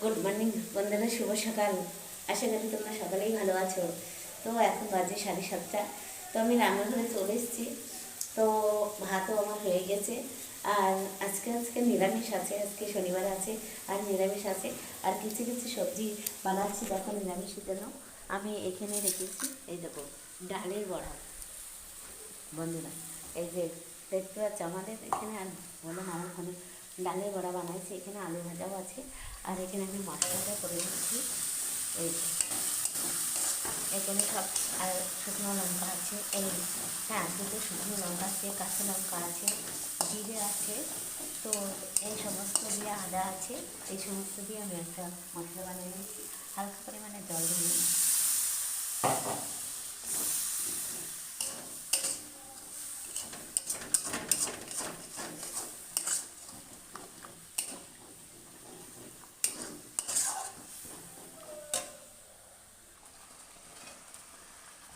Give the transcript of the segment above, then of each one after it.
Good morning বন্ধুরা, শুভ সকাল। আশা করি তোমরা সকালেই ভালো আছো। তো এখন বাজে 7:30। তো আমি রান্নাঘরে চলে এসেছি। তো ভাতও আমার হয়ে গেছে। আর আজকে নিরামিষ আছে, আজকে শনিবার আছে আর নিরামিষ আছে। আর কিছু কিছু সবজি বানাচ্ছি, দেখো নিরামিষের জন্য। আমি এখানে রেখেছি, এই দেখো ডালের বড়া। বন্ধুরা এই যে দেখতে পাচ্ছি আমাদের এখানে, আর বললাম আমার ওখানে ডালের বড়া বানাইছি। এখানে আলু ভাজাও আছে, আর এখানে আমি মশলাটা করে দিচ্ছি। এই যে এখানে সব, আর শুকনো লঙ্কা আছে, এই হ্যাঁ দুটো শুকনো লঙ্কা আছে, কাঁচা লঙ্কা আছে, জিরে আছে। তো এই সমস্ত দিয়ে, আদা আছে, এই সমস্ত দিয়ে আমি একটা মশলা বানিয়ে নিচ্ছি। হালকা পরিমাণে জল দিয়ে নিচ্ছি।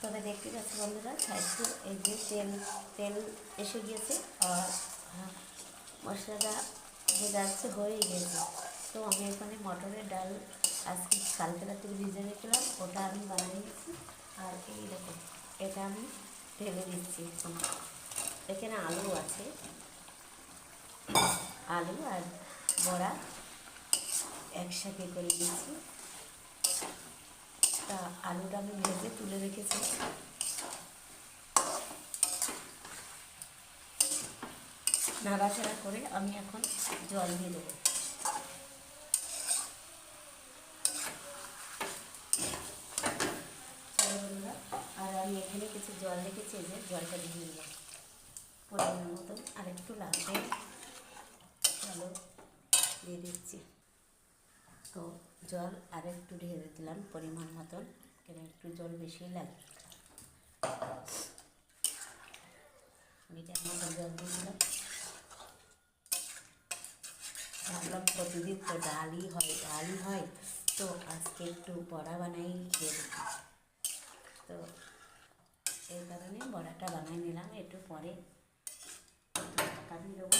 তবে দেখতে পাচ্ছি বন্ধুরা, সাইডে এই যে তেল এসে গিয়েছে, আর মশলাটা যে যাচ্ছে হয়ে গিয়েছে। তো আমি এখানে মটরের ডাল আজকে কালকে রাত্রে ভিজে রেখেছিলাম, ওটা আমি বানিয়ে নিচ্ছি। আর এই দেখুন, এটা আমি ঢেলে দিচ্ছি। এখানে আলু আছে, আলু আর বড়া একসাথে করে দিচ্ছি। তা আলুটা আমি ভেজে তুলে রেখেছি। নাড়াচাড়া করে আমি এখন জল দিয়ে দেবো। আর আমি এখানে কিছু জল রেখেছি, যে জলটা দিয়ে দিলাম পরিমাণ মতন। আর একটু লাগবে, জলও দিয়ে দিচ্ছি। তো জল আর একটু ঢেলে দিলাম পরিমাণ মতন, কেন একটু জল বেশি লাগে। মিটার মতন জল দিয়ে দিলাম। ভাবলাম প্রতিদিন তো ডালই হয়, তো আজকে একটু বড়া বানাই খেয়ে দিচ্ছি। তো এই কারণে বড়াটা বানাই নিলাম। একটু পরে ঢাকা দিয়ে দেবো।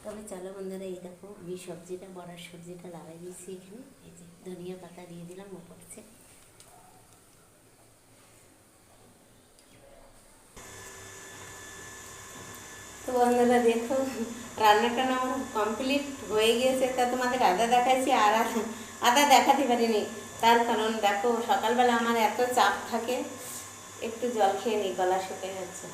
তবে চলো বন্ধুরা, এই দেখো আমি সবজিটা, বড়ার সবজিটা লাগাই দিয়েছি এখানে। এই যে ধনিয়া পাতা দিয়ে দিলাম ওপরছে। তো বন্ধুরা দেখো, রান্নাটা আমার কমপ্লিট হয়ে গিয়েছে। তা তোমাদের আদা দেখাইছি, আর আদা দেখাতে পারিনি। তার কারণ দেখো, সকালবেলা আমার এত চাপ থাকে, একটু জল খেয়ে নিই, গলা শুকিয়ে যাচ্ছে।